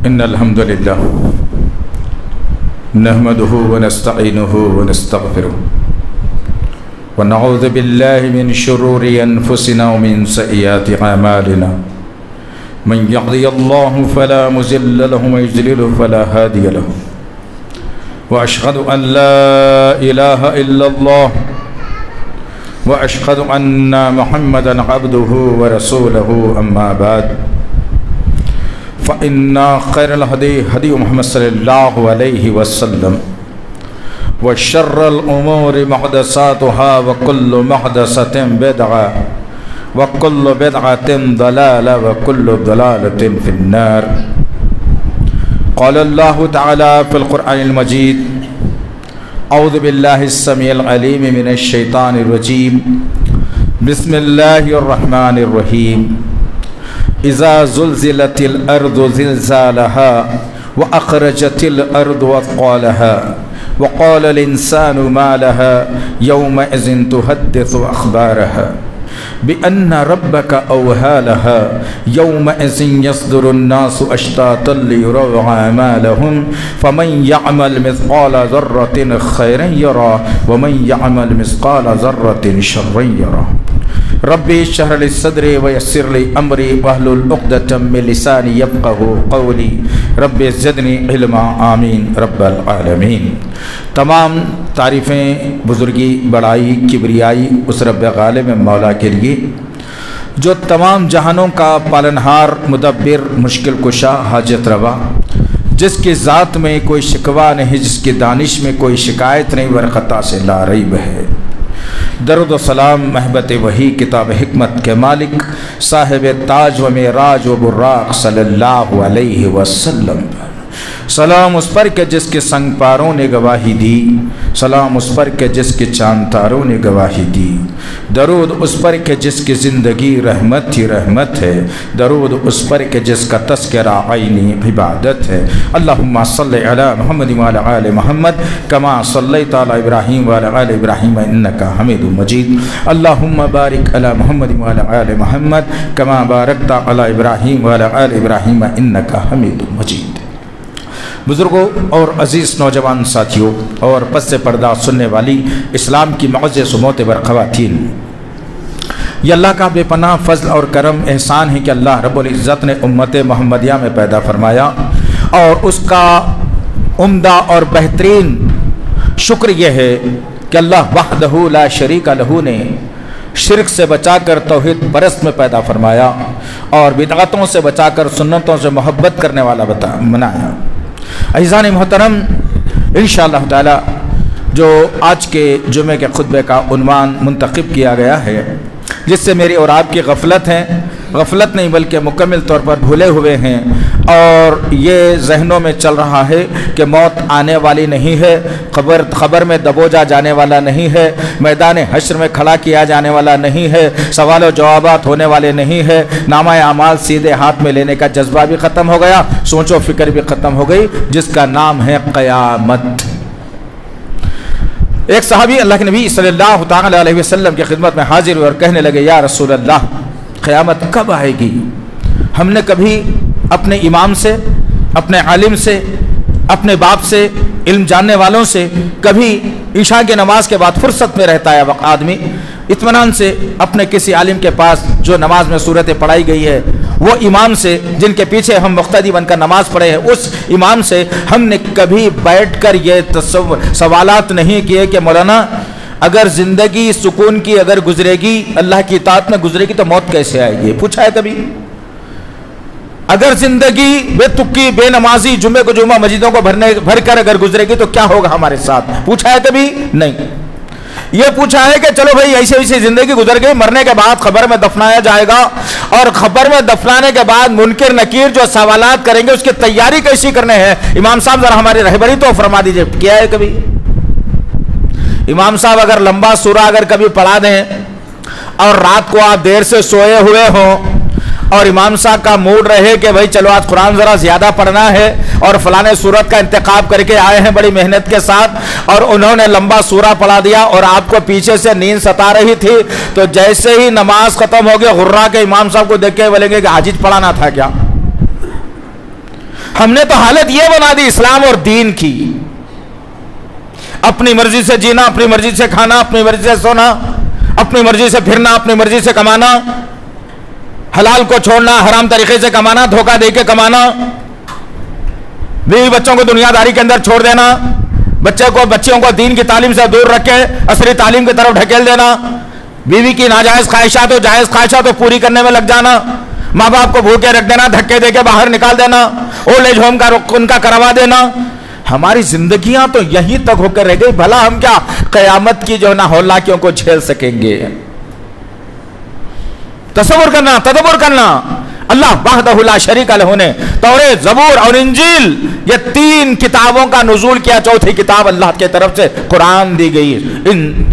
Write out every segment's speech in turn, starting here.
इन्नल हम्दुलिल्लाह नहमदुहु व नस्तईनुहु व नस्तगफिरुहु व नऊज़ु बिल्लाहि मिन शुरूरि अनफुसिना व मिन सय्यिआति अमालिना मन यहदिहिल्लाहु फला मुज़िल्ल लहु व युज़लिलहु फला हादिय लहु व अशहदु अन ला इलाहा इल्लल्लाह व अशहदु अन्ना मुहम्मदन अब्दुहु व रसूलुहु अम्मा बाद फ़इन्ना खैरल हदी हदी मुहम्मद सल्लल्लाहु अलैहि वसल्लम व शर्रल उमूरि मुहदसातुहा व कुल्लु मुहदसतिन बिदअह व कुल्लु बिदअतिन दलाला व कुल्लु दलालतिन फिन्नार। क़ाल अल्लाहु तआला फ़िल क़ुरआनिल मजीद औज़ु बिल्लाहिस समीइल अलीम मिनश शैतानिर रजीम बिस्मिल्लाहिर रहमानिर रहीम इज़ा ज़ुल्ज़िलतिल अर्दु ज़िलज़ालहा व अख़रजतिल अर्दु अथक़ालहा व क़ालल इंसानु मा लहा यौमइज़िन तुहद्दिसु अख़बारहा बिअन्न रब्बका औहा लहा यौमइज़िन यस्दुरुन्नासु अश्तातन लियुरौ अमालहुम फमन यअमल मिस्क़ाल ज़र्रतिन खैरन यरा व मन यअमल मिस्क़ाल ज़र्रतिन शर्रन यरा। रब्बि इश्रह ली सदरी व यस्सिर ली अमरी वहलुल उक़दतम मिन लिसानी यफ़क़हू क़ौली रब्बि ज़िदनी इल्मा आमीन रब्बल आलमीन। तमाम तारीफ़ें बुज़ुर्गी बड़ाई किबरियाई उस रब्ब गालिब मौला के लिए जो तमाम जहानों का पालनहार मुदब्बिर मुश्किल कुशा हाजत रवा, जिसकी ज़ात में कोई शिकवा नहीं, जिसकी दानिश में कोई शिकायत नहीं, बरख़ता से ला रैब है। दरुद व सलाम महबत वही किताब हिकमत के मालिक साहिब ताज व मेराज व बुर्राक़ सल्लल्लाहु अलैहि वसल्लम। सलाम उस पर के जिसके संग पारों ने गवाही दी, सलाम उस पर के जिसके चांद तारों ने गवाही दी। दरूद उस पर के जिसकी ज़िंदगी रहमत ही रहमत है, दरूद उस पर के जिसका तज़किरा आईनी इबादत है। अल्लाहुम्मा सल्लि अला मुहम्मद व अला आलि मुहम्मद कमा सल्लैता अला इब्राहीम व अला आलि इब्राहीम इन्नका हमीदुम मजीद। अल्लाहुम्मा बारिक अला मुहम्मद व अला आलि मुहम्मद कमा बारकता अला इब्राहीम व अला आलि इब्राहीम इन्नका हमीदुम मजीद। बुज़ुर्गों और अज़ीज़ नौजवान साथियों और पस से पर्दा सुनने वाली इस्लाम की मुअज़्ज़ज़ मोतबर ख़वातीन, ये अल्लाह का बेपनाह फ़ज़ल और करम एहसान है कि अल्लाह रब्बुल इज़्ज़त ने उम्मत मोहम्मदिया में पैदा फरमाया और उसका उम्दा और बेहतरीन शुक्र यह है कि अल्लाह वहदहू ला शरीका लहू ने शिरक से बचाकर तौहीद परस्त में पैदा फरमाया और बिदअतों से बचाकर सुन्नतों से मोहब्बत करने वाला बनाया। अज़ीज़ान मोहतरम, इंशाअल्लाह ताला जो आज के जुमे के खुतबे का उन्वान मुंतखब किया गया है, जिससे मेरी और आपकी गफलत है, गफलत नहीं बल्कि मुकम्मल तौर पर भूले हुए हैं और ये जहनों में चल रहा है कि मौत आने वाली नहीं है, खबर में दबोजा जाने वाला नहीं है, मैदान हश्र में खड़ा किया जाने वाला नहीं है, सवाल और जवाबात होने वाले नहीं है, नामा आमाल सीधे हाथ में लेने का जज्बा भी ख़त्म हो गया, सोचो फिक्र भी ख़त्म हो गई, जिसका नाम है क़यामत। एक सहाबी अल्लाह के नबी सल्लल्लाहु तआला अलैहि वसल्लम की खिदमत में हाजिर हुए और कहने लगे, या रसूल अल्लाह, क़यामत कब आएगी? हमने कभी अपने इमाम से, अपने आलिम से, अपने बाप से, इल्म जानने वालों से, कभी ईशा की नमाज के बाद फुर्सत में रहता है वक्त आदमी इत्मीनान से अपने किसी आलिम के पास जो नमाज में सूरतें पढ़ाई गई है, वो इमाम से जिनके पीछे हम मुक्तदी बनकर नमाज पढ़े हैं, उस इमाम से हमने कभी बैठकर ये सवालात नहीं किए कि मौलाना अगर ज़िंदगी सुकून की अगर गुजरेगी, अल्लाह की इताअत में गुजरेगी तो मौत कैसे आएगी? पूछा है कभी? अगर ज़िंदगी बेतुकी बेनमाजी जुम्मे को जुम्मा मस्जिदों को भरकर अगर गुजरेगी तो क्या होगा हमारे साथ? पूछा है कभी? नहीं। ये पूछा है कि चलो भाई ऐसे ऐसे ज़िंदगी गुजर गई, मरने के बाद खबर में दफनाया जाएगा और खबर में दफनाने के बाद मुनकिर नकीर जो सवालात करेंगे उसकी तैयारी कैसी करने हैं? इमाम साहब जरा हमारी रहबरी तो फरमा दीजिए, किया है कभी? इमाम साहब अगर लंबा सूरा अगर कभी पढ़ा दें और रात को आप देर से सोए हुए हों और इमाम साहब का मूड रहे कि भाई चलो आज कुरान ज़रा ज़्यादा पढ़ना है और फलाने सूरत का इंतखाब करके आए हैं बड़ी मेहनत के साथ, और उन्होंने लंबा सूरा पढ़ा दिया और आपको पीछे से नींद सता रही थी, तो जैसे ही नमाज खत्म हो गई गुर्रा के इमाम साहब को देख के बोलेंगे कि हाजिज पढ़ाना था क्या? हमने तो हालत ये बना दी इस्लाम और दीन की, अपनी मर्जी से जीना, अपनी मर्जी से खाना, अपनी मर्जी से सोना, अपनी मर्जी से फिरना, अपनी मर्जी से कमाना, हलाल को छोड़ना, हराम तरीके से कमाना, धोखा दे के कमाना, बीवी बच्चों को दुनियादारी के अंदर छोड़ देना, बच्चियों को दीन की तालीम से दूर रख के असली तालीम की तरफ ढकेल देना, बीवी की नाजायज ख्वाहिशात हो जायज ख्वाहिशात हो पूरी करने में लग जाना, माँ बाप को भूखे रख देना, धक्के देके बाहर निकाल देना, ओल्ड एज होम का उनका करवा देना। हमारी जिंदगियां तो यहीं तक होकर रह गई, भला हम क्या कयामत की जो ना हौलाकियों को झेल सकेंगे? तसव्वुर करना, तदब्बुर करना। अल्लाह वहदहु ला शरीका लहू ने तौरेत, ज़बूर और इंजील ये 3 किताबों का नुज़ूल किया, चौथी किताब अल्लाह के तरफ से कुरान दी गई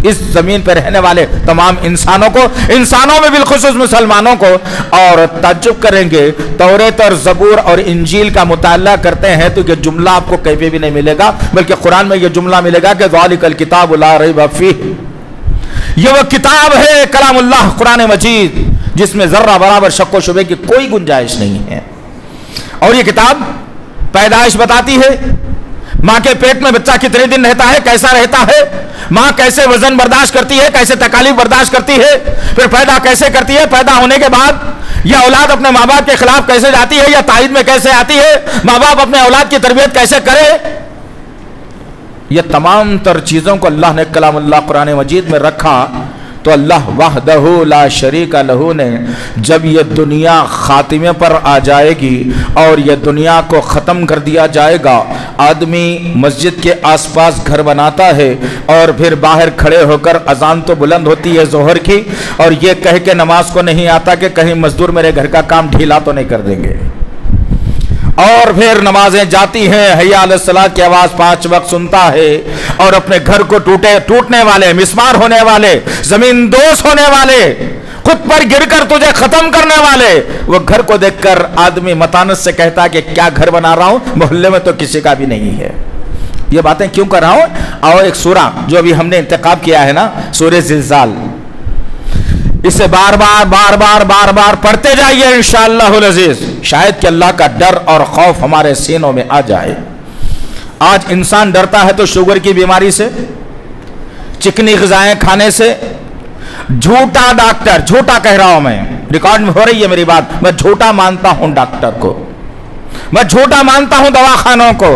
इस जमीन पर रहने वाले तमाम इंसानों को, इंसानों में बिलखुसूस मुसलमानों को। और ताज्जुब करेंगे, तौरेत और ज़बूर और इंजील का मुताला करते हैं तो ये जुमला आपको कहीं पे भी नहीं मिलेगा, बल्कि कुरान में ये जुमला मिलेगा कि ज़ालिकल किताबु ला रैब फीह, ये वो किताब है कलामुल्लाह कुरान मजीद जिसमें जर्रा बराबर शक व शुबे की कोई गुंजाइश नहीं है। और ये किताब पैदाइश बताती है, मां के पेट में बच्चा कितने दिन रहता है, कैसा रहता है, मां कैसे वजन बर्दाश्त करती है, कैसे तकालीफ बर्दाश्त करती है, फिर पैदा कैसे करती है, पैदा होने के बाद यह औलाद अपने माँ बाप के खिलाफ कैसे जाती है या ताइद में कैसे आती है, माँ बाप अपने औलाद की तरबियत कैसे करे। ये तमाम तर चीज़ों को अल्लाह ने कलामुल्लाह कुरान मजीद में रखा। तो अल्लाह वहदहु ला शरीका लहू ने जब ये दुनिया खातिमे पर आ जाएगी और ये दुनिया को ख़त्म कर दिया जाएगा, आदमी मस्जिद के आसपास घर बनाता है और फिर बाहर खड़े होकर अजान तो बुलंद होती है ज़ोहर की, और ये कह के नमाज को नहीं आता कि कहीं मजदूर मेरे घर का काम ढीला तो नहीं कर देंगे, और फिर नमाजें जाती हैं, हय्या अलस सलात की आवाज़ 5 वक्त सुनता है, और अपने घर को टूटने वाले, मिस्मार होने वाले, जमीन दोष होने वाले, खुद पर गिरकर तुझे खत्म करने वाले, वो घर को देखकर आदमी मतानत से कहता है कि क्या घर बना रहा हूं, मोहल्ले में तो किसी का भी नहीं है। ये बातें क्यों कर रहा हूं? और एक सूरा जो अभी हमने इंतखाब किया है ना, सूरह ज़िलज़ाल, इसे बार बार पढ़ते जाइए इंशाअल्लाहुल अज़ीज़, शायद कि अल्लाह का डर और खौफ हमारे सीनों में आ जाए। आज इंसान डरता है तो शुगर की बीमारी से, चिकनी ग़िज़ाएं खाने से, झूठा डॉक्टर, झूठा कह रहा हूं मैं, रिकॉर्ड में हो रही है मेरी बात, मैं झूठा मानता हूं डॉक्टर को, मैं झूठा मानता हूं दवाखानों को,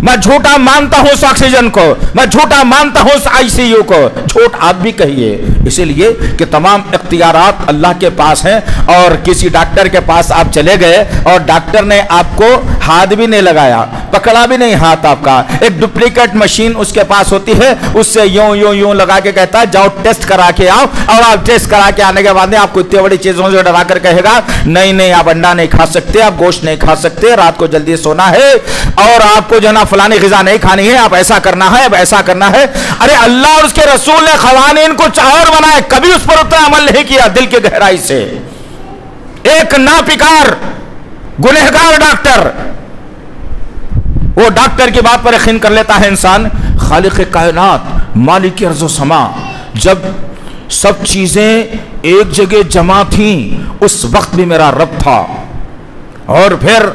मैं झूठा मानता हूं उस ऑक्सीजन को, मैं झूठा मानता हूं उस आईसीयू को। झूठ आप भी कहिए, इसीलिए कि तमाम इख्तियारात अल्लाह के पास हैं। और किसी डॉक्टर के पास आप चले गए और डॉक्टर ने आपको हाथ भी नहीं लगाया, पकड़ा भी नहीं हाथ आपका, एक डुप्लीकेट मशीन उसके पास होती है, उससे यूं लगा के कहता है जाओ टेस्ट करा के आओ, और आप टेस्ट करा के आने के बाद आपको इतनी बड़ी चीजों से डरा कर कहेगा नहीं आप अंडा नहीं खा सकते, आप गोश्त नहीं खा सकते, रात को जल्दी सोना है, और आपको जो ना फलानी ग़िज़ा नहीं खानी है, आप ऐसा करना है, अब ऐसा करना है। अरे अल्लाह और उसके रसूल ने क़वानीन कुछ और बनाए, कभी उस पर उतना अमल नहीं किया दिल की गहराई से। एक नापिकार गुनहगार डॉक्टर, वो डॉक्टर की बात पर यकीन कर लेता है इंसान। खालिक़ कायनात, मालिक अर्ज़ व समा, जब सब चीजें एक जगह जमा थी उस वक्त भी मेरा रब था। और फिर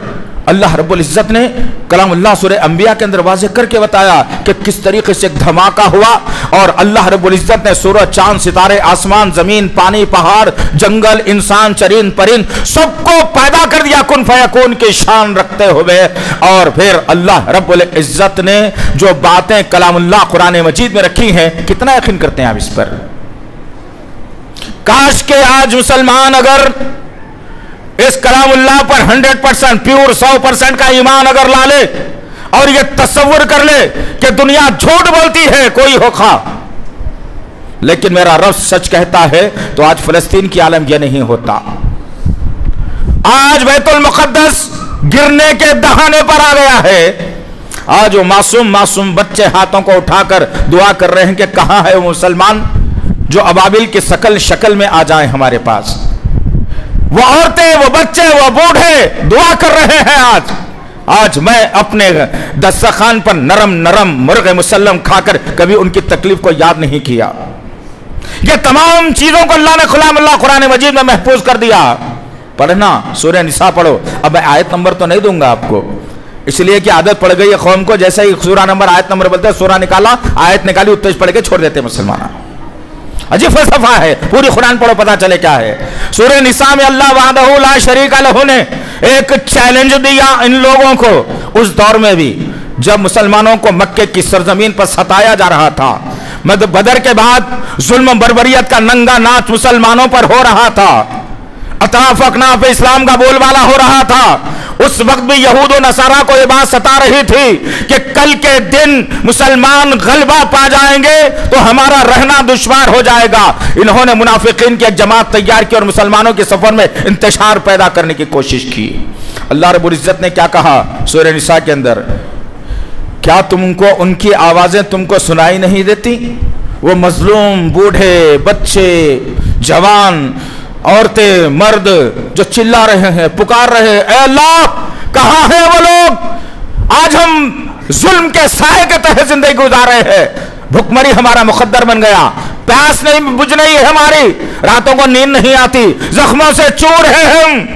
अल्लाह रब्बुल इज़्ज़त ने कलामुल्लाह सूरह अंबिया के अंदर वाज़ेह करके बताया कि किस तरीके से एक धमाका हुआ, और अल्लाह रब्बुल इज़्ज़त ने सूरज, चांद, सितारे, आसमान, जमीन, पानी, पहाड़, जंगल, इंसान, चरिंद, परिंद सबको पैदा कर दिया कुन फयकून की शान रखते हुए। और फिर अल्लाह रब्बुल इज़्ज़त ने जो बातें कलामुल्लाह कुरान मजीद में रखी हैं, कितना यकीन करते हैं आप इस पर? काश के आज मुसलमान अगर इस कलामुल्लाह पर 100% प्योर 100% का ईमान अगर ला ले और ये तसव्वुर कर ले कि दुनिया झूठ बोलती है, कोई होखा, लेकिन मेरा रब सच कहता है, तो आज फिलिस्तीन की आलम यह नहीं होता। आज बैतुल मुक़द्दस गिरने के दहाने पर आ गया है। आज वो मासूम बच्चे हाथों को उठाकर दुआ कर रहे हैं कि कहां है वो मुसलमान जो अबाबिल की शक्ल में आ जाए हमारे पास। वो औरतें, वो बच्चे, वो बूढ़े दुआ कर रहे हैं। आज मैं अपने दस्तरखान पर नरम मुर्ग़ मुसल्लम खाकर कभी उनकी तकलीफ को याद नहीं किया। ये तमाम चीजों को अल्लाह ने खुलामुल्लाह कुरान मजीद में महफूज कर दिया। पढ़ना, सूरह निसा पढ़ो। अब मैं आयत नंबर तो नहीं दूंगा आपको, इसलिए कि आदत पड़ गई है कौम को, जैसे ही सूरा नंबर आयत नंबर बोलते हैं, सूरा निकाला, आयत निकाली, उत्तेज पढ़ के छोड़ देते मुसलमान। अजीब फलसफा है। पूरी कुरान पढ़ो, पता चले क्या है। सूरह निसा में अल्लाह वहदहू ला शरीका लहू ने एक चैलेंज दिया इन लोगों को, उस दौर में भी जब मुसलमानों को मक्के की सरजमीन पर सताया जा रहा था, बदर के बाद जुल्म बर्बरियत का नंगा नाच मुसलमानों पर हो रहा था, अतराफ अकनाफ इस्लाम का बोलबाला हो रहा था। उस वक्त भी यहूद और नसारा को यह बात सता रही थी कि कल के दिन मुसलमान गलबा पा जाएंगे तो हमारा रहना दुश्वार हो जाएगा। इन्होंने मुनाफिकीन की एक जमात तैयार की और मुसलमानों के सफर में इंतशार पैदा करने की कोशिश की। अल्लाह रब्बुल इज्जत ने क्या कहा सूरह निसा के अंदर, क्या तुमको उनकी आवाजें तुमको सुनाई नहीं देती? वो मजलूम बूढ़े बच्चे जवान औरतें मर्द जो चिल्ला रहे हैं, पुकार रहे हैं, ऐ अल्लाह कहां है वो लोग? आज हम जुल्म के साए के तहत जिंदगी गुजार रहे हैं, भुखमरी हमारा मुकद्दर बन गया, प्यास नहीं बुझ रही है हमारी, रातों को नींद नहीं आती, जख्मों से चूर है हम।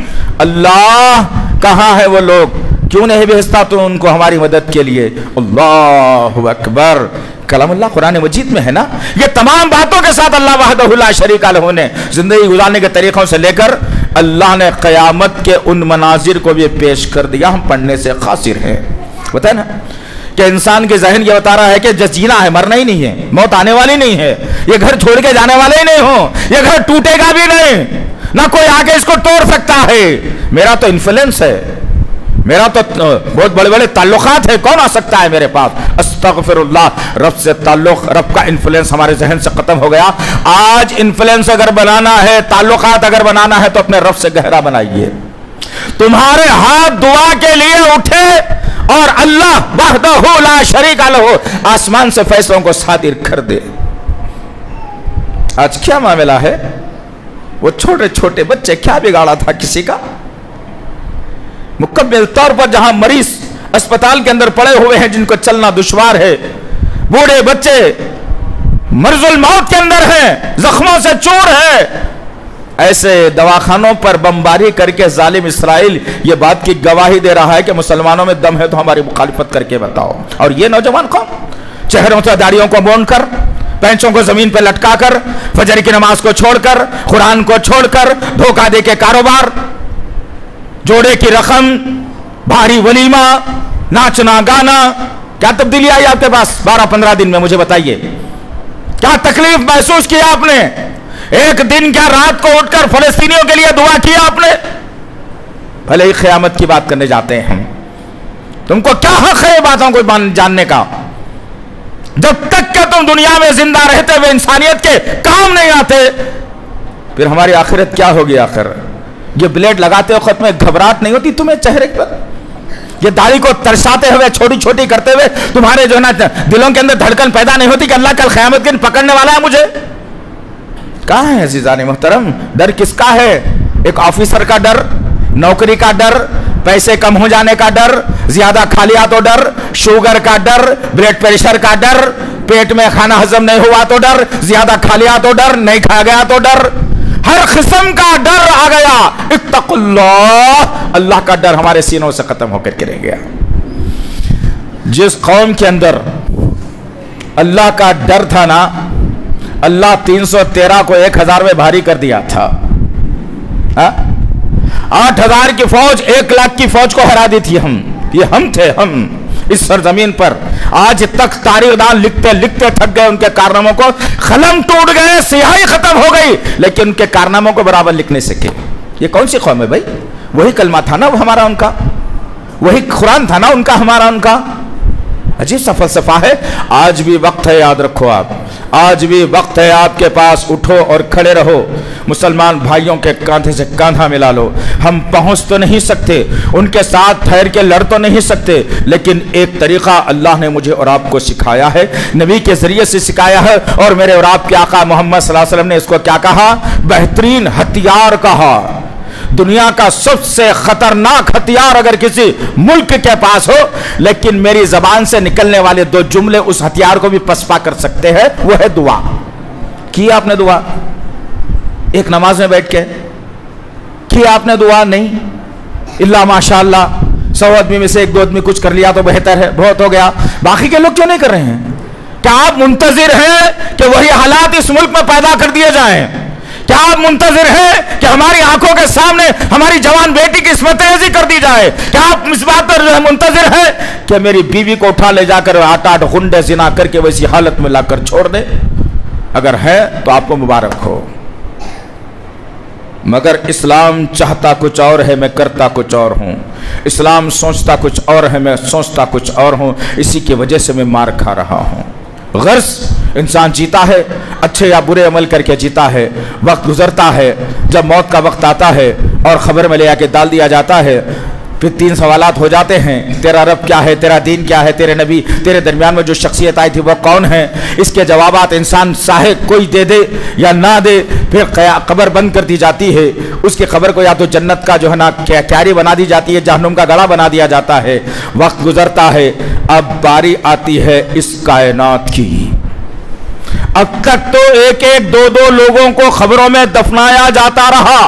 अल्लाह कहां है वो लोग? क्यों नहीं भेजता तू उनको हमारी मदद के लिए? अल्लाहु अकबर। कलामुल्लाह कुरान मजीद में है ना। ये तमाम बातों के साथ अल्लाह वहदहू ला शरीका लहू ने जिंदगी गुजारने के तरीकों से लेकर अल्लाह ने क़यामत के उन मनाजिर को भी पेश कर दिया। हम पढ़ने से खासिर हैं। बताए ना कि इंसान के जहन ये बता रहा है कि जस जीना है, मरना ही नहीं है, मौत आने वाली नहीं है, ये घर छोड़ के जाने वाले ही नहीं हो, ये घर टूटेगा भी नहीं, ना कोई आके इसको तोड़ सकता है। मेरा तो इन्फ्लुएंस है, मेरा तो बहुत बड़े बड़े ताल्लुकात है, कौन आ सकता है मेरे पास? अस्तगफिरुल्लाह, रब से ताल्लुक, रब का इन्फ्लुएंस हमारे जहन से खत्म हो गया। आज इन्फ्लुएंस अगर बनाना है, ताल्लुकात अगर बनाना है तो अपने रब से गहरा बनाइए। तुम्हारे हाथ दुआ के लिए उठे और अल्लाह वहदहू ला शरीका लहू आसमान से फैसलों को सादिर कर दे। आज क्या मामला है? वो छोटे छोटे बच्चे, क्या बिगाड़ा था किसी का? मुकम्मल तौर पर जहां मरीज अस्पताल के अंदर पड़े हुए हैं, जिनको चलना दुश्वार है, बूढ़े बच्चे मर्जुल मौत के अंदर हैं, जख्मों से चूर है, ऐसे दवाखानों पर बमबारी करके जालिम इसराइल ये बात की गवाही दे रहा है कि मुसलमानों में दम है तो हमारी मुखालिफत करके बताओ। और ये नौजवान कौन? चेहरों से दाढ़ियों को बोनकर, पैंचों को जमीन पर लटकाकर, फजर की नमाज को छोड़कर, कुरान को छोड़कर, धोखा दे के कारोबार, जोड़े की रकम, भारी वलीमा, नाचना गाना, क्या तब्दीली आई आपके पास 12-15 दिन में? मुझे बताइए, क्या तकलीफ महसूस किया आपने? एक दिन क्या रात को उठकर फलस्तीनियों के लिए दुआ किया आपने? भले ही क़यामत की बात करने जाते हैं हम, तुमको क्या हक है बातों को जानने का? जब तक कि तुम दुनिया में जिंदा रहते हुए इंसानियत के काम नहीं आते, फिर हमारी आखिरत क्या होगी? आखिर ये ब्लेड लगाते हो खत में घबराहट नहीं होती तुम्हें चेहरे पर? ये दाढ़ी को तरसाते हुए, छोटी छोटी करते हुए तुम्हारे जो है ना दिलों के अंदर धड़कन पैदा नहीं होती कि अल्लाह कल क़यामत के दिन पकड़ने वाला है मुझे? कहाँ है अज़ीज़ान मोहतरम? डर किसका है? एक ऑफिसर का डर, नौकरी का डर, पैसे कम हो जाने का डर, ज्यादा खा लिया तो डर, शुगर का डर, ब्लड प्रेशर का डर, पेट में खाना हजम नहीं हुआ तो डर, ज्यादा खा लिया तो डर, नहीं खा गया तो डर, हर किस्म का डर आ गया। इत्तकुल्लाह, अल्लाह का डर हमारे सीनों से खत्म होकर के रह गया। जिस कौम के अंदर अल्लाह का डर था ना, अल्लाह 313 को 1000 में भारी कर दिया था। 8000 की फौज 1 लाख की फौज को हरा दी थी हम थे इस सरजमीन पर। आज तक तारीखदान लिखते लिखते थक गए, उनके कारनामों को कलम टूट गए, स्याही खत्म हो गई, लेकिन उनके कारनामों को बराबर लिख नहीं सके। ये कौन सी कौम है भाई? वही कलमा था ना वो हमारा उनका, वही कुरान था ना उनका हमारा उनका। अजीब सा फलसफा है। आज भी वक्त है, याद रखो आप, आज भी वक्त है आपके पास, उठो और खड़े रहो, मुसलमान भाइयों के कांधे से कांधा मिला लो। हम पहुंच तो नहीं सकते, उनके साथ ठहर के लड़ तो नहीं सकते, लेकिन एक तरीका अल्लाह ने मुझे और आपको सिखाया है, नबी के जरिए से सिखाया है, और मेरे और आपके आका मोहम्मद सल्लल्लाहु अलैहि वसल्लम ने इसको क्या कहा? बेहतरीन हथियार कहा। दुनिया का सबसे खतरनाक हथियार अगर किसी मुल्क के पास हो, लेकिन मेरी जबान से निकलने वाले 2 जुमले उस हथियार को भी पसपा कर सकते हैं, वो है दुआ। की आपने दुआ? एक नमाज में बैठ के की आपने दुआ? नहीं, इल्ला माशाअल्लाह 100 आदमी में से 1-2 आदमी कुछ कर लिया तो बेहतर है, बहुत हो गया, बाकी के लोग क्यों नहीं कर रहे हैं? क्या आप मुंतजिर हैं कि वही हालात इस मुल्क में पैदा कर दिए जाएं? क्या आप मुंतजिर हैं कि हमारी आंखों के सामने हमारी जवान बेटी की इस्मत-ए-अज़ी कर दी जाए? क्या आप इस बात पर मुंतजिर हैं कि मेरी बीवी को उठा ले जाकर 8-8 गुंडे जिना करके वैसी हालत में लाकर छोड़ दे? अगर है तो आपको मुबारक हो, मगर इस्लाम चाहता कुछ और है, मैं करता कुछ और हूं। इस्लाम सोचता कुछ और है, मैं सोचता कुछ और हूं। इसी की वजह से मैं मार खा रहा हूं। गर्ज इंसान जीता है, अच्छे या बुरे अमल करके जीता है। वक्त गुजरता है, जब मौत का वक्त आता है और खबर में ले आके डाल दिया जाता है, फिर 3 सवालात हो जाते हैं। तेरा रब क्या है, तेरा दीन क्या है, तेरे नबी, तेरे दरमियान में जो शख्सियत आई थी वो कौन है? इसके जवाबात इंसान चाहे कोई दे दे या ना दे, फिर कब्र बंद कर दी जाती है। उसकी खबर को या तो जन्नत का जो है ना क्यारी बना दी जाती है, जहन्नुम का गड़ा बना दिया जाता है। वक्त गुजरता है, अब बारी आती है इस कायनात की। अब तक तो 1-1, 2-2 लोगों को खबरों में दफनाया जाता रहा,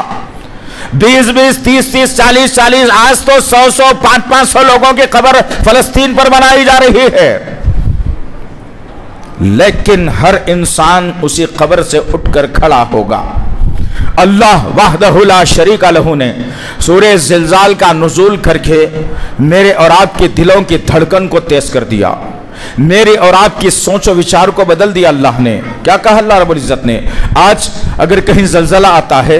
20-20, 30-30, 40-40, आज तो 100-100, 500-500 लोगों की खबर फलस्तीन पर बनाई जा रही है। लेकिन हर इंसान उसी खबर से उठकर खड़ा होगा। अल्लाह वाहदहु ला शरीका लहू ने सूरह ज़िलज़ाल का नुज़ूल करके मेरे और आपके दिलों की धड़कन को तेज कर दिया, मेरे और आपकी सोचो विचार को बदल दिया। अल्लाह ने क्या कहा? अल्लाह रब्बुल इज़्ज़त ने आज अगर कहीं ज़लज़ला आता है,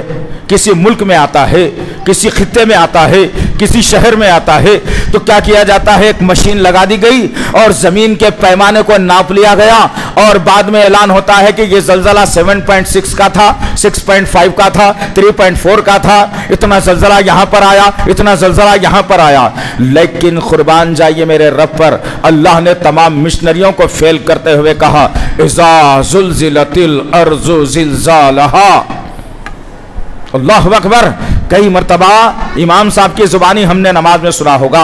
किसी मुल्क में आता है, किसी खित्ते में आता है, किसी शहर में आता है, तो क्या किया जाता है? एक मशीन लगा दी गई और जमीन के पैमाने को नाप लिया गया और बाद में ऐलान होता है कि ये ज़लज़ला 7.6 का था, 6.5 का था, 3.4 का था, इतना ज़लज़ला यहां पर आया, इतना ज़लज़ला यहां पर आया। लेकिन कुर्बान जाइए मेरे रब पर, अल्लाह ने तमाम मिशनरियों को फेल करते हुए कहा, इज़ा ज़ुल्ज़िलतिल अर्ज़ु ज़िलज़ालहा। अल्लाहु अकबर। कई मरतबा इमाम साहब की जुबानी हमने नमाज में सुना होगा,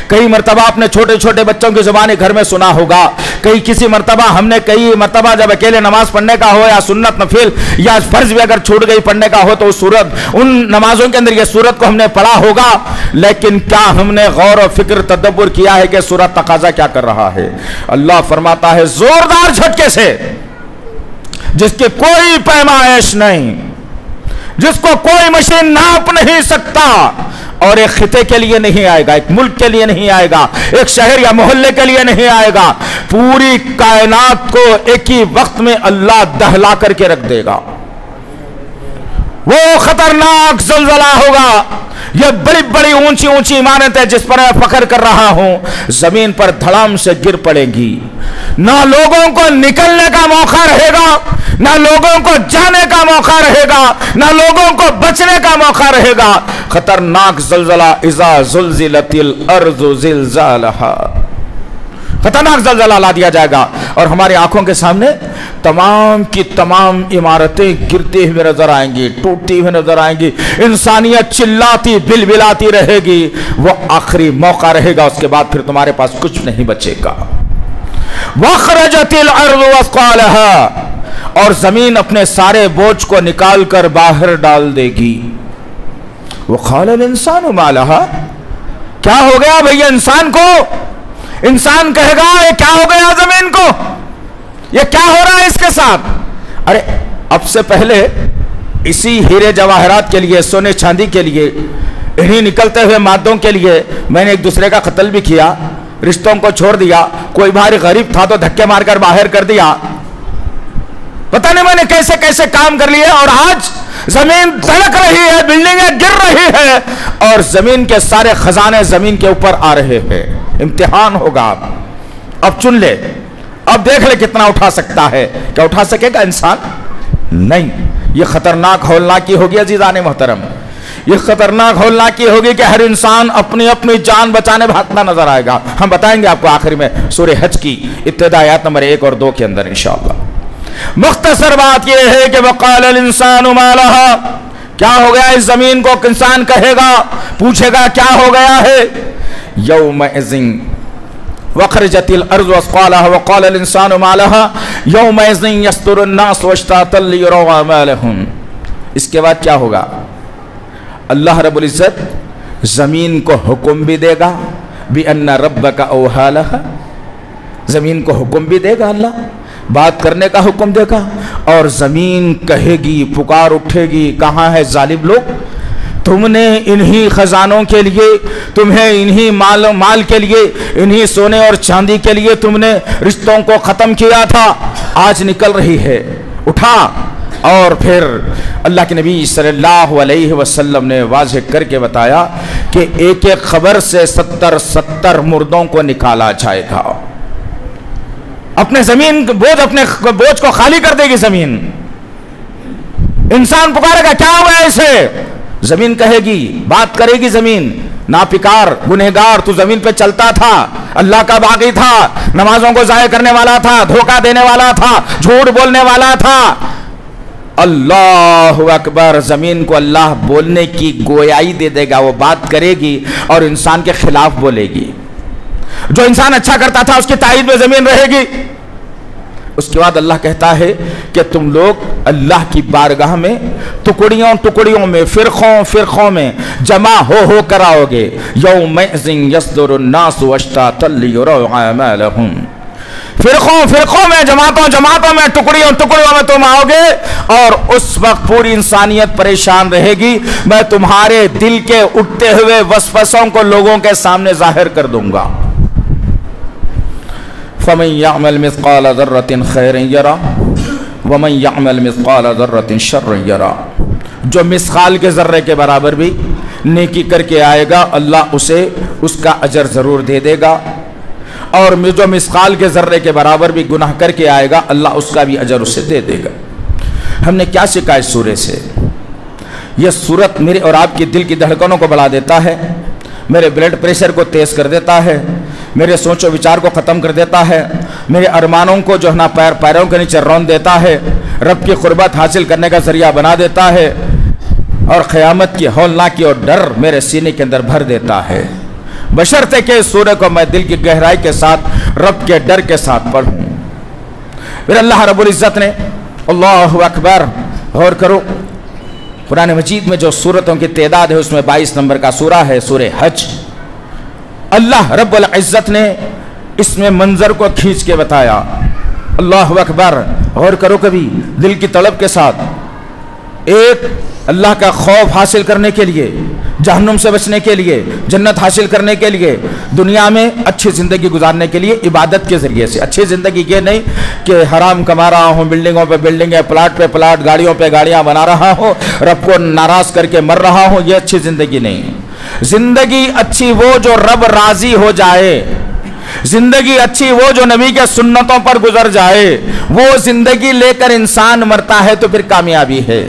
कई मरतबा अपने छोटे छोटे बच्चों की जुबानी घर में सुना होगा, कई मरतबा जब अकेले नमाज पढ़ने का हो या सुन्नत नफिल या फर्ज भी अगर छूट गई पढ़ने का हो तो उन नमाजों के अंदर यह सूरत को हमने पढ़ा होगा। लेकिन क्या हमने गौर और फिक्र तदब्बुर किया है कि सूरत तकाजा क्या कर रहा है? अल्लाह फरमाता है जोरदार झटके से, जिसके कोई पैमाइश नहीं, जिसको कोई मशीन नाप नहीं सकता, और एक खिते के लिए नहीं आएगा, एक मुल्क के लिए नहीं आएगा, एक शहर या मोहल्ले के लिए नहीं आएगा, पूरी कायनात को एक ही वक्त में अल्लाह दहला करके रख देगा। वो खतरनाक ज़लज़ला होगा। ये बड़ी बड़ी ऊंची ऊंची इमारतें जिस पर मैं फख्र कर रहा हूं, जमीन पर धड़ाम से गिर पड़ेगी। ना लोगों को निकलने का मौका रहेगा, ना लोगों को जाने का मौका रहेगा, ना लोगों को बचने का मौका रहेगा। खतरनाक ज़लज़ला, इज़ा ज़ुल्ज़िलतिल अर्ज़ु ज़िलज़ालहा, खतरनाक ज़लज़ला ला दिया जाएगा और हमारी आंखों के सामने तमाम की तमाम इमारतें गिरती हुई नजर आएंगी, टूटती हुई नजर आएंगी, इंसानियत चिल्लाती बिलबिलाती रहेगी। वो आखिरी मौका रहेगा, उसके बाद फिर तुम्हारे पास कुछ नहीं बचेगा। वख़रजतिल अर्ज़ु वस्क़ालहा, और जमीन अपने सारे बोझ को निकाल कर बाहर डाल देगी। वक़ालल इंसानु मा लहा, क्या हो गया भैया इंसान को? इंसान कहेगा ये क्या हो गया जमीन को, ये क्या हो रहा है इसके साथ? अरे अब से पहले इसी हीरे जवाहरात के लिए, सोने चांदी के लिए, इन्हीं निकलते हुए मादों के लिए मैंने एक दूसरे का कत्ल भी किया, रिश्तों को छोड़ दिया, कोई भारी गरीब था तो धक्के मारकर बाहर कर दिया, पता नहीं मैंने कैसे कैसे काम कर लिए, और आज जमीन धड़क रही है, बिल्डिंगें गिर रही है और जमीन के सारे खजाने जमीन के ऊपर आ रहे हैं। इम्तिहान होगा। अब चुन ले, अब देख ले कितना उठा सकता है। क्या उठा सकेगा इंसान? नहीं। यह खतरनाक हौलनाकी होगी अजीज़ान मोहतरम, यह खतरनाक हौलनाकी होगी कि हर इंसान अपनी अपनी जान बचाने भागता नजर आएगा। हम बताएंगे आपको आखिर में सूरह हज की इब्तिदा आयत नंबर 1 और 2 के अंदर इंशाअल्लाह। मुख्तसर बात यह है कि वक़ालल इंसानु मा लहा, क्या हो गया इस जमीन को? इंसान कहेगा, पूछेगा क्या हो गया है? यौमइज़िन वख़रजतिल अर्ज़ु वस्क़ालहा वक़ालल इंसानु मा लहा यौमइज़िन यस्दुरुन्नास वश्तातल लियरौ अमालहुम। इसके बाद क्या होगा? अल्लाह रब्बुल इज़्ज़त जमीन को हुक्म भी देगा बि अन्ना रब्बका औहा लहा, ज़मीन को हुक्म भी देगा अल्लाह, बात करने का हुक्म देगा, और ज़मीन कहेगी, पुकार उठेगी, कहाँ है जालिम लोग, तुमने इन्हीं खजानों के लिए, तुम्हें इन्हीं माल के लिए, इन्हीं सोने और चांदी के लिए तुमने रिश्तों को ख़त्म किया था, आज निकल रही है, उठा। और फिर अल्लाह के नबी सल्लल्लाहु अलैहि वसल्लम ने वाज़ेह करके बताया कि एक एक खबर से 70 मुर्दों को निकाला जाएगा। अपने ज़मीन अपने बोझ को खाली कर देगी ज़मीन। इंसान पुकारेगा, क्या हुआ इसे? ज़मीन कहेगी, बात करेगी ज़मीन, नापिकार, गुनहगार, तू ज़मीन पे चलता था, अल्लाह का बागी था, नमाजों को ज़ाया करने वाला था, धोखा देने वाला था, झूठ बोलने वाला था। अल्लाहु अकबर। ज़मीन को अल्लाह बोलने की गोयाई दे देगा, वो बात करेगी और इंसान के खिलाफ बोलेगी। जो इंसान अच्छा करता था उसकी ताईद में ज़मीन रहेगी। उसके बाद अल्लाह कहता है कि तुम लोग अल्लाह की बारगाह में टुकड़ियों टुकड़ियों में, फिरकों में जमा हो कर आओगे। यौमइज़िन यस्दुरुन्नासु अश्तातन लियुरौ अमालहुम, फिरकों में, जमातों में, टुकड़ियों में तुम आओगे, और उस वक्त पूरी इंसानियत परेशान रहेगी। मैं तुम्हारे दिल के उठते हुए वसवसों को लोगों के सामने जाहिर कर दूंगा। फमन यअमल मिस्क़ाल ज़र्रतिन खैरन यरा वमन यअमल मिस्क़ाल ज़र्रतिन शर्रन यरा। जो मिस्क़ाल के ज़र्रे के बराबर भी नेकी करके आएगा, अल्लाह उसे उसका अजर ज़रूर दे देगा, और जो मिस्क़ाल के ज़र्रे के बराबर भी गुनाह करके आएगा, अल्लाह उसका भी अजर उसे दे देगा। हमने क्या सीखा इस सूरत से? यह सूरत मेरे और आपकी दिल की धड़कनों को बढ़ा देता है, मेरे ब्लड प्रेशर को तेज़ कर देता है, मेरे सोचो विचार को ख़त्म कर देता है, मेरे अरमानों को जो है ना पैरों के नीचे रौंद देता है, रब की क़ुर्बत हासिल करने का ज़रिया बना देता है, और क़यामत की हौलनाकी और डर मेरे सीने के अंदर भर देता है। बशर्ते के इस सूरत को मैं दिल की गहराई के साथ, रब के डर के साथ पढ़ूँ। फिर अल्लाह रब्बुल इज़्ज़त ने, अल्लाहु अकबर, गौर करो, कुरान मजीद में जो सूरतों की तादाद है उसमें 22 नंबर का सूरा है, सूरे हज। अल्लाह रब्बुल इज़्ज़त ने इसमें मंजर को खींच के बताया। अल्लाहु अकबर, गौर करो कभी दिल की तड़प के साथ। एक अल्लाह का खौफ हासिल करने के लिए, जहन्नुम से बचने के लिए, जन्नत हासिल करने के लिए, दुनिया में अच्छी ज़िंदगी गुजारने के लिए इबादत के ज़रिए से। अच्छी ज़िंदगी ये नहीं कि हराम कमा रहा हूँ, बिल्डिंगों पे बिल्डिंगें, प्लाट पे प्लाट, गाड़ियों पे गाड़ियाँ बना रहा हूँ, रब को नाराज़ करके मर रहा हूँ, ये अच्छी ज़िंदगी नहीं। ज़िंदगी अच्छी वो जो रब राज़ी हो जाए, जिंदगी अच्छी वो जो नबी के सुन्नतों पर गुजर जाए, वो जिंदगी लेकर इंसान मरता है तो फिर कामयाबी है,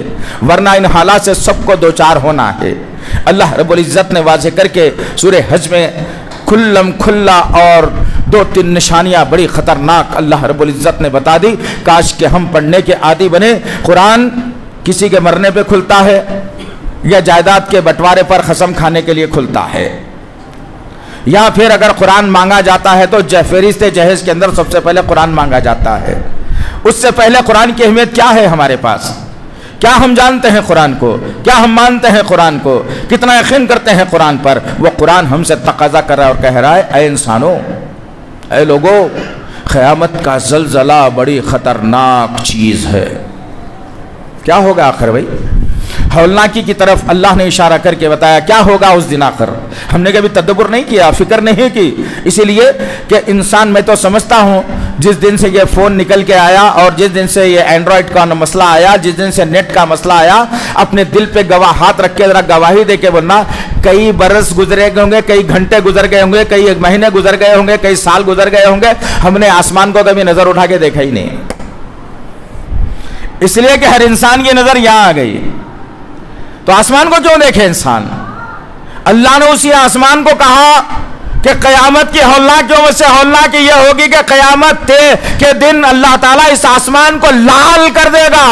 वरना इन हालात से सबको दो चार होना है। अल्लाह रब्बुल इज़्ज़त ने वाज़ेह करके सूरे हज में खुल्लम खुल्ला और 2-3 निशानियाँ बड़ी ख़तरनाक अल्लाह रब्बुल इज़्ज़त ने बता दी। काश के हम पढ़ने के आदी बने। कुरान किसी के मरने पे खुलता है या जायदाद के बंटवारे पर कसम खाने के लिए खुलता है, या फिर अगर कुरान मांगा जाता है तो फहरिस्त जहेज के अंदर सबसे पहले कुरान मांगा जाता है। उससे पहले कुरान की अहमियत क्या है हमारे पास? क्या हम जानते हैं कुरान को? क्या हम मानते हैं कुरान को? कितना यकीन करते हैं कुरान पर? वो कुरान हमसे तकाजा कर रहा है और कह रहा है, ऐ इंसानों, ऐ लोगों, क़यामत का ज़लज़ला बड़ी ख़तरनाक चीज़ है। क्या होगा आखिर भाई? हौलनाकी की तरफ अल्लाह ने इशारा करके बताया क्या होगा उस दिन आखिर। हमने कभी तदब्बुर नहीं किया, फिक्र नहीं की, इसीलिए कि इंसान, मैं तो समझता हूँ जिस दिन से ये फ़ोन निकल के आया और जिस दिन से ये एंड्रॉयड का मसला आया, जिस दिन से नेट का मसला आया, अपने दिल पे हाथ रख के ज़रा गवाही दे के बोलना, कई बरस गुजरे होंगे, कई घंटे गुजर गए होंगे, कई महीने गुजर गए होंगे, कई साल गुजर गए होंगे, हमने आसमान को कभी नज़र उठा के देखा ही नहीं, इसलिए कि हर इंसान की नज़र यहाँ आ गई। तो आसमान को क्यों देखे इंसान? अल्लाह ने उसी आसमान को कहा कि क़यामत की हौलनाकियों से हौलनाकी यह होगी कि क़यामत के दिन अल्लाह ताला इस आसमान को लाल कर देगा,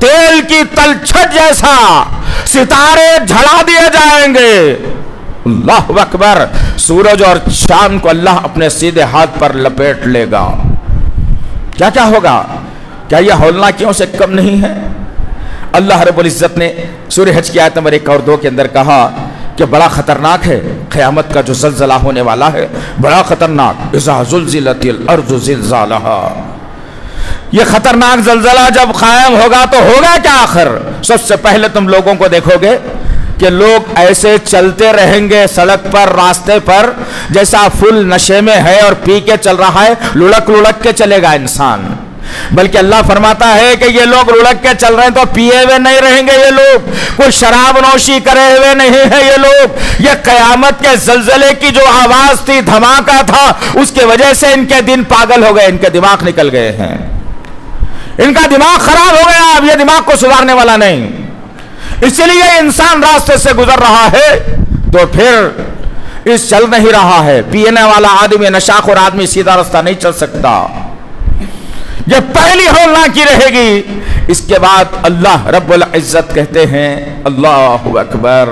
तेल की तलछट जैसा सितारे झड़ा दिए जाएंगे। अल्लाहु अकबर। सूरज और चांद को अल्लाह अपने सीधे हाथ पर लपेट लेगा। क्या क्या होगा? क्या यह हौलनाकियों से कम नहीं है? अल्लाह रब्बुल इज़्ज़त ने सूरह हज की आयत नंबर 1 और 2 के अंदर कहा कि बड़ा ख़तरनाक है। क़यामत का जो ज़ल्ज़ला होने वाला है बड़ा ख़तरनाक। इज़ा ज़ुल्ज़िलतिल अर्ज़ु ज़िल्ज़ालहा, ये ख़तरनाक ज़ल्ज़ला जब कायम होगा तो होगा क्या आखिर? सबसे पहले तुम लोगों को देखोगे कि लोग ऐसे चलते रहेंगे सड़क पर, रास्ते पर, जैसा फुल नशे में है और पी के चल रहा है, लुढ़क लुढ़क के चलेगा इंसान। बल्कि अल्लाह फरमाता है कि ये लोग लुढ़क के चल रहे हैं तो पिए हुए नहीं रहेंगे, ये लोग कोई शराब नौशी करे हुए नहीं है ये लोग। ये क़यामत के ज़ल्ज़ले की जो आवाज थी, धमाका था, उसके वजह से इनके दिन पागल हो गए, इनके दिमाग निकल गए हैं, इनका दिमाग खराब हो गया। अब ये दिमाग को सुधारने वाला नहीं, इसलिए इंसान रास्ते से गुजर रहा है तो फिर इस चल नहीं रहा है। पीने वाला आदमी, नशाखोर आदमी सीधा रास्ता नहीं चल सकता। ये पहली हौलनाकी रहेगी। इसके बाद अल्लाह रब्बुल इज्जत कहते हैं, अल्लाहु अकबर,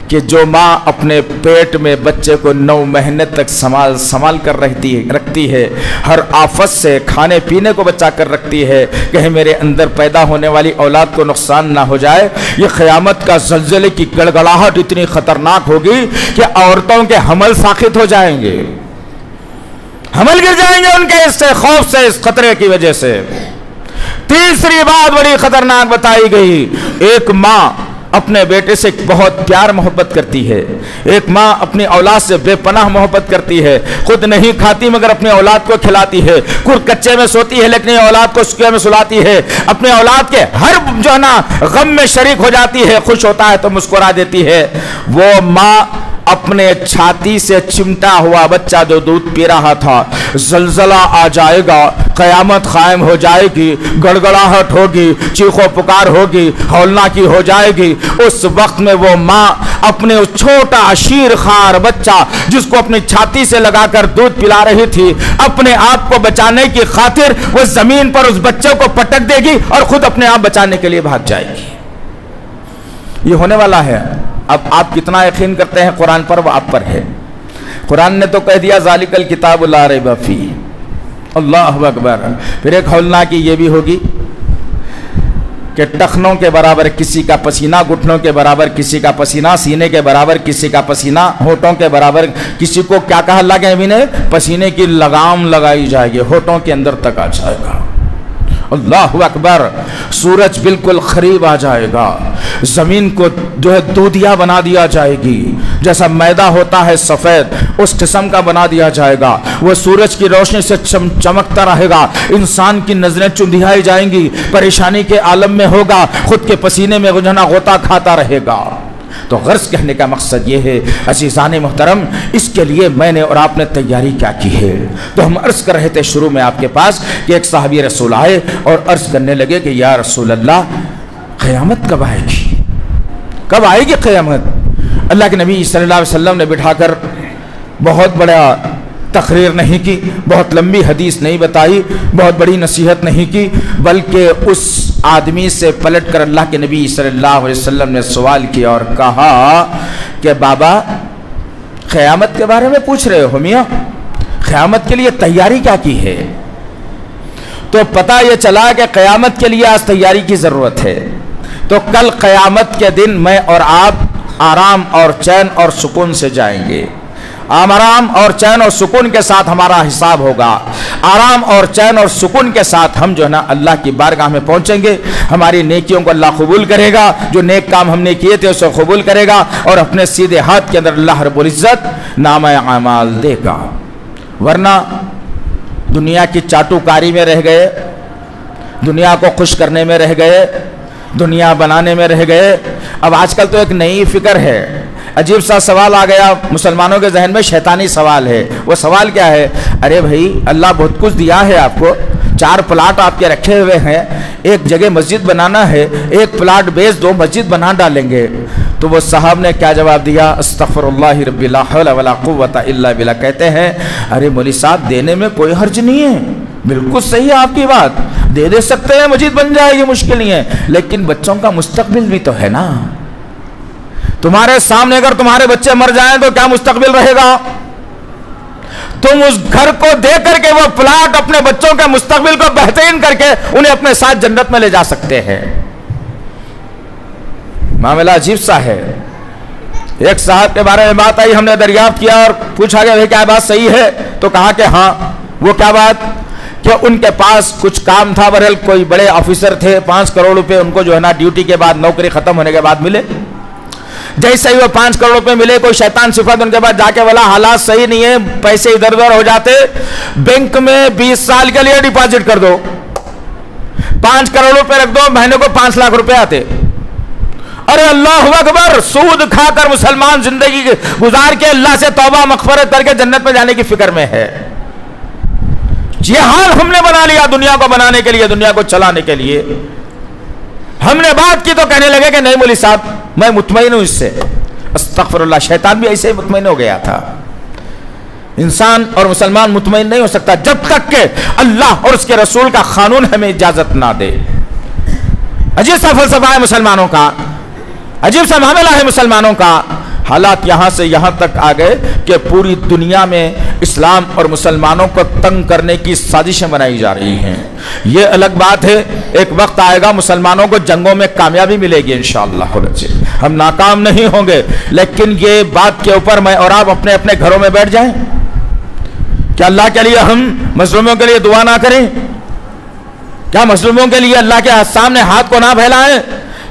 कि जो माँ अपने पेट में बच्चे को 9 महीने तक संभाल कर रखती है, हर आफत से खाने पीने को बचा कर रखती है, कहीं मेरे अंदर पैदा होने वाली औलाद को नुकसान ना हो जाए। ये क़यामत का ज़ल्ज़ले की गड़गड़ाहट इतनी ख़तरनाक होगी कि औरतों के हमल साक़ित हो जाएंगे, हमल गिर जाएंगे उनके इस खौफ से, इस खतरे की वजह से। तीसरी बात बड़ी खतरनाक बताई गई, एक माँ अपने बेटे से बहुत प्यार मोहब्बत करती है, एक माँ अपनी औलाद से बेपनाह मोहब्बत करती है, खुद नहीं खाती मगर अपने औलाद को खिलाती है, खुद कच्चे में सोती है लेकिन औलाद को सुखे में सुलाती है, अपने औलाद के हर जो है ना गम में शरीक हो जाती है, खुश होता है तो मुस्कुरा देती है। वो माँ अपने छाती से चिमटा हुआ बच्चा जो दूध पी रहा था, ज़ल्ज़ला आ जाएगा, क़यामत कायम हो जाएगी, गड़गड़ाहट होगी, चीखो पुकार होगी, हौलनाकी हो जाएगी। उस वक्त में वो माँ अपने उस छोटा शीरखार बच्चा जिसको अपनी छाती से लगाकर दूध पिला रही थी, अपने आप को बचाने की खातिर वो जमीन पर उस बच्चे को पटक देगी और खुद अपने आप बचाने के लिए भाग जाएगी। ये होने वाला है। अब आप कितना यकीन करते हैं कुरान पर, वो आप पर है। कुरान ने तो कह दिया ज़ालिकल किताबु ला रैब फी। अल्लाहु अकबर। फिर एक हौलनाकी ये भी होगी कि टखनों के बराबर किसी का पसीना, घुटनों के बराबर किसी का पसीना, सीने के बराबर किसी का पसीना, होठों के बराबर किसी को क्या कहा लगे अभी ने, पसीने की लगाम लगाई जाएगी, होठों के अंदर तक आ जाएगा। अल्लाहु अकबर। सूरज बिल्कुल करीब आ जाएगा, जमीन को जो है दूधिया बना दिया जाएगी, जैसा मैदा होता है सफेद उस किस्म का बना दिया जाएगा। वह सूरज की रोशनी से चमकता रहेगा, इंसान की नजरें चुंधियाई जाएंगी, परेशानी के आलम में होगा, खुद के पसीने में गुजना गोता खाता रहेगा। तो गर्ज कहने का मकसद ये है अज़ीज़ान मोहतरम, इसके लिए मैंने और आपने तैयारी क्या की है। तो हम अर्ज़ कर रहे थे शुरू में आपके पास कि एक साहबी रसूल आए और अर्ज़ करने लगे कि या रसूल अल्लाह, क़यामत कब आएगी, कब आएगी क़यामत? अल्लाह के नबी सल्लल्लाहु अलैहि वसल्लम ने बिठाकर बहुत बड़ा तकरीर नहीं की, बहुत लंबी हदीस नहीं बताई, बहुत बड़ी नसीहत नहीं की, बल्कि उस आदमी से पलट कर अल्लाह के नबी सल्लल्लाहु अलैहि वसल्लम ने सवाल किया और कहा कि बाबा, क़यामत के बारे में पूछ रहे हो मियाँ, क़यामत के लिए तैयारी क्या की है? तो पता ये चला कि क़यामत के लिए आज तैयारी की ज़रूरत है। तो कल क़यामत के दिन मैं और आप आराम और चैन और सुकून से जाएंगे, आराम और चैन और सुकून के साथ हमारा हिसाब होगा, आराम और चैन और सुकून के साथ हम जो है ना अल्लाह की बारगाह में पहुंचेंगे। हमारी नेकियों को अल्लाह कबूल करेगा, जो नेक काम हमने किए थे उसे कबूल करेगा और अपने सीधे हाथ के अंदर अल्लाह रब्बुल इज्जत नामा अमाल देगा। वरना दुनिया की चाटुकारी में रह गए, दुनिया को खुश करने में रह गए, दुनिया बनाने में रह गए। अब आजकल तो एक नई फिक्र है, अजीब सा सवाल आ गया मुसलमानों के जहन में, शैतानी सवाल है। वो सवाल क्या है? अरे भाई, अल्लाह बहुत कुछ दिया है आपको, 4 प्लाट आपके रखे हुए हैं, एक जगह मस्जिद बनाना है, 1 प्लाट बेच दो, मस्जिद बना डालेंगे। तो वो साहब ने क्या जवाब दिया? अस्तग़फिरुल्लाह रब्बी ला हौला वला कुव्वता इल्ला बिल्लाह। कहते हैं, अरे मौलवी साहब, देने में कोई हर्ज नहीं है, बिल्कुल सही है आपकी बात, दे सकते हैं, मस्जिद बन जाएगी, मुश्किल नहीं है, लेकिन बच्चों का मुस्तकबिल भी तो है ना। तुम्हारे सामने अगर तुम्हारे बच्चे मर जाएं तो क्या मुस्तकबिल रहेगा? तुम उस घर को दे करके वो प्लाट अपने बच्चों के मुस्तकबिल को बेहतरीन करके उन्हें अपने साथ जन्नत में ले जा सकते हैं। मामला अजीब सा है। एक साहब के बारे में बात आई, हमने दरियाफ्त किया और पूछा गया भाई क्या बात सही है, तो कहा कि हाँ। वो क्या बात कि उनके पास कुछ काम था, बहरहाल कोई बड़े ऑफिसर थे, 5 करोड़ रुपए उनको जो है ना ड्यूटी के बाद, नौकरी खत्म होने के बाद मिले। जैसे ही वो 5 करोड़ रुपए मिले, कोई शैतान सिफत उनके पास जाके बोला हालात सही नहीं है, पैसे इधर उधर हो जाते, बैंक में 20 साल के लिए डिपॉजिट कर दो, 5 करोड़ रुपए रख दो, महीने को 5 लाख रुपए आते। अरे अल्लाह अकबर, सूद खाकर मुसलमान जिंदगी गुजार के अल्लाह से तौबा मगफरत करके जन्नत में जाने की फिक्र में है। ये हाल हमने बना लिया दुनिया को बनाने के लिए, दुनिया को चलाने के लिए। हमने बात की तो कहने लगे कि नहीं मौलवी साहब मैं मुतमईन हूं इससे। अस्तगफिरुल्लाह, शैतान भी ऐसे ही मुतमईन हो गया था। इंसान और मुसलमान मुतमईन नहीं हो सकता जब तक के अल्लाह और उसके रसूल का कानून हमें इजाजत ना दे। अजीब सा फलसफा है मुसलमानों का, अजीब सा मामला है मुसलमानों का। हालात यहां से यहां तक आ गए कि पूरी दुनिया में इस्लाम और मुसलमानों को तंग करने की साजिशें बनाई जा रही हैं। यह अलग बात है, एक वक्त आएगा मुसलमानों को जंगों में कामयाबी मिलेगी इंशाअल्लाह, हम नाकाम नहीं होंगे। लेकिन ये बात के ऊपर मैं और आप अपने अपने घरों में बैठ जाएं, क्या अल्लाह के लिए हम मजलूमों के लिए दुआ ना करें? क्या मजलूमों के लिए अल्लाह के सामने हाथ को ना फैलाएं?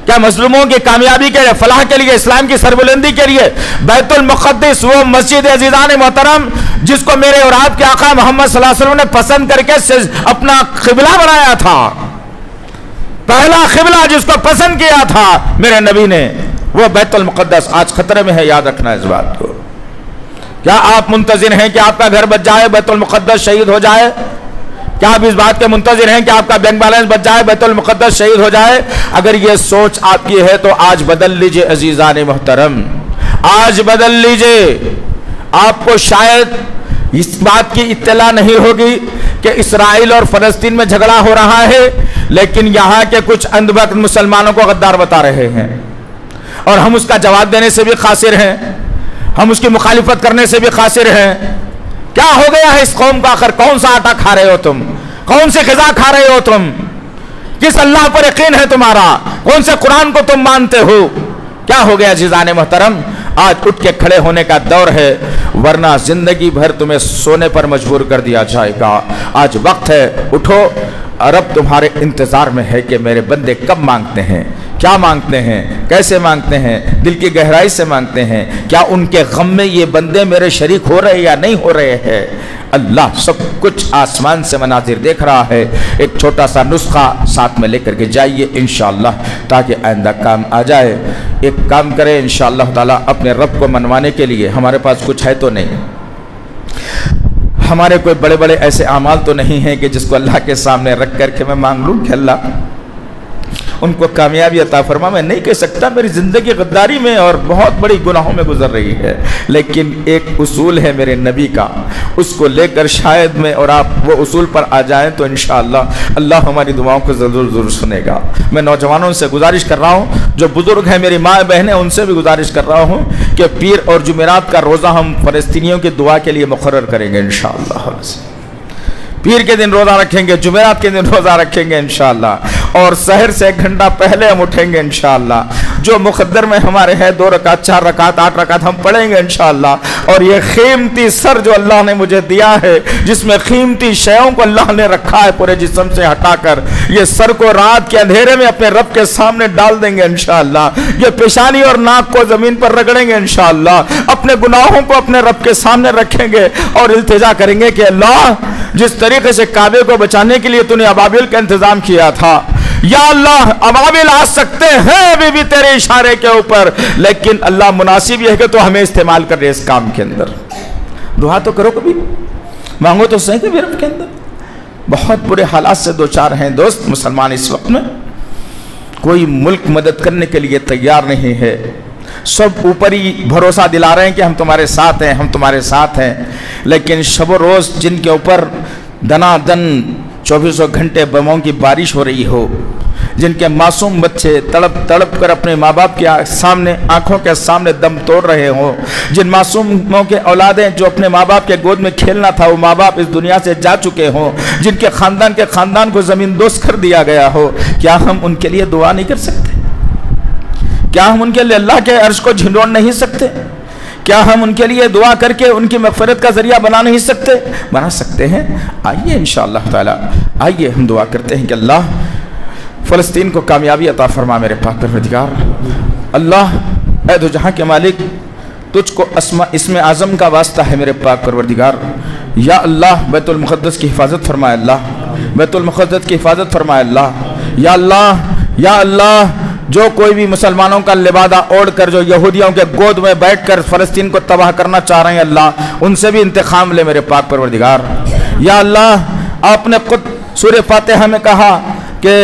क्या मजलूमों की कामयाबी के लिए, फलाह के लिए, इस्लाम की सरबुलंदी के लिए बैतुल मुक़द्दस, वो मस्जिद अज़ीज़ान मोहतरम जिसको मेरे और आपके आका मोहम्मद सल्लल्लाहु अलैहि वसल्लम ने पसंद करके अपना क़िबला बनाया था, पहला क़िबला जिसको पसंद किया था मेरे नबी ने, वो बैतुल मुक़द्दस आज खतरे में है। याद रखना इस बात को। क्या आप मुंतज़िर हैं कि आपका घर बच जाए, बैतुल मुक़द्दस शहीद हो जाए? क्या आप इस बात के मुंतज़िर हैं कि आपका बैंक बैलेंस बच जाए, बैतुल मुक़द्दस शहीद हो जाए? अगर ये सोच आपकी है तो आज बदल लीजिए अज़ीज़ान मोहतरम, आज बदल लीजिए। आपको शायद इस बात की इत्तला नहीं होगी कि इसराइल और फ़लस्तीन में झगड़ा हो रहा है, लेकिन यहाँ के कुछ अंधभक्त मुसलमानों को गद्दार बता रहे हैं और हम उसका जवाब देने से भी कासिर हैं, हम उसकी मुखालिफत करने से भी कासिर हैं। क्या हो गया है इस कौम का? आखिर कौन सा आटा खा रहे हो तुम? कौन सी ग़िज़ा खा रहे हो तुम? किस अल्लाह पर यकीन है तुम्हारा? कौन से कुरान को तुम मानते हो? क्या हो गया अज़ीज़ान मोहतरम? आज उठ के खड़े होने का दौर है, वरना जिंदगी भर तुम्हें सोने पर मजबूर कर दिया जाएगा। आज वक्त है, उठो। अरब तुम्हारे इंतजार में है कि मेरे बंदे कब मांगते हैं, क्या मांगते हैं, कैसे मांगते हैं, दिल की गहराई से मांगते हैं। क्या उनके गम में ये बंदे मेरे शरीक हो रहे या नहीं हो रहे हैं? अल्लाह सब कुछ आसमान से मनाजिर देख रहा है। एक छोटा सा नुस्खा साथ में लेकर के जाइए इंशाअल्लाह, ताकि आइंदा काम आ जाए। एक काम करें इंशाअल्लाह ताला, अपने रब को मनवाने के लिए हमारे पास कुछ है तो नहीं, हमारे कोई बड़े बड़े ऐसे अमाल तो नहीं है कि जिसको अल्लाह के सामने रख करके मैं मांग लूँ कि अल्लाह उनको कामयाबी अता फरमा। मैं नहीं कह सकता, मेरी ज़िंदगी गद्दारी में और बहुत बड़ी गुनाहों में गुजर रही है, लेकिन एक उसूल है मेरे नबी का, उसको लेकर शायद मैं और आप वो उसूल पर आ जाएं तो इंशाअल्लाह अल्लाह हमारी दुआओं को ज़रूर ज़रूर सुनेगा। मैं नौजवानों से गुजारिश कर रहा हूँ, जो बुज़ुर्ग हैं, मेरी माँ बहनें, उनसे भी गुजारिश कर रहा हूँ कि पीर और जुमेरात का रोज़ा हम फ़लस्तीनियों की दुआ के लिए मुक़र्रर करेंगे इंशाअल्लाह। पीर के दिन रोज़ा रखेंगे, जुमेरात के दिन रोज़ा रखेंगे इंशाअल्लाह, और सहर से 1 घंटा पहले हम उठेंगे इंशाअल्लाह। जो मुक़द्दर में हमारे है 2 रकात, 4 रकात, 8 रकात हम पढ़ेंगे इंशाअल्लाह। और ये कीमती सर जो अल्लाह ने मुझे दिया है, जिसमें कीमती शयों को अल्लाह ने रखा है पूरे जिस्म से हटाकर, ये सर को रात के अंधेरे में अपने रब के सामने डाल देंगे इंशाअल्लाह। ये पेशानी और नाक को ज़मीन पर रगड़ेंगे इंशाअल्लाह, अपने गुनाहों को अपने रब के सामने रखेंगे और इल्तिजा करेंगे कि अल्लाह जिस तरीके से काबे को बचाने के लिए तूने अबाबिल का इंतजाम किया था, या अल्लाह अबाबिल आ सकते हैं अभी भी तेरे इशारे के ऊपर, लेकिन अल्लाह मुनासिब यह है कि तो हमें इस्तेमाल कर रहे इस काम के अंदर। दुआ तो करो, कभी मांगो तो सही कभी रब के अंदर। बहुत बुरे हालात से 2-4 हैं दोस्त मुसलमान इस वक्त में, कोई मुल्क मदद करने के लिए तैयार नहीं है, सब ऊपर ही भरोसा दिला रहे हैं कि हम तुम्हारे साथ हैं, हम तुम्हारे साथ हैं, लेकिन शब रोज़ जिनके ऊपर दनादन 24 घंटे बमों की बारिश हो रही हो, जिनके मासूम बच्चे तड़प तड़प कर अपने माँ बाप के सामने, आंखों के सामने दम तोड़ रहे हों, जिन मासूमों के औलादें जो अपने माँ बाप के गोद में खेलना था वो माँ बाप इस दुनिया से जा चुके हों, जिनके ख़ानदान को ज़मीन दोस्त कर दिया गया हो, क्या हम उनके लिए दुआ नहीं कर सकते? क्या हम उनके लिए अल्लाह के अर्श को झिंडोड़ नहीं सकते? क्या हम उनके लिए दुआ करके उनकी मग़फ़िरत का ज़रिया बना नहीं सकते? बना सकते हैं। आइए इंशाअल्लाह ताला, आइए हम दुआ करते हैं कि अल्लाह फ़लस्तीन को कामयाबी अता फरमा मेरे पाक परवरदिगार। अल्लाह ऐ दो जहाँ के मालिक, तुझको इसमें आज़म का वास्ता है मेरे पाक परवरदिगार। या अल्लाह बैतुल मुक़द्दस की हिफाजत फरमाए अल्लाह, बैतुल मुक़द्दस की हिफाजत फरमाए अल्लाह। या अल्लाह, या अल्लाह, जो कोई भी मुसलमानों का लिबादा ओढ़ कर जो यहूदियों के गोद में बैठकर फ़लस्तीन को तबाह करना चाह रहे हैं अल्लाह, उनसे भी इंतकाम ले मेरे पाक परवरदिगार। या अल्लाह, आपने खुद सूरह फातिहा में कहा कि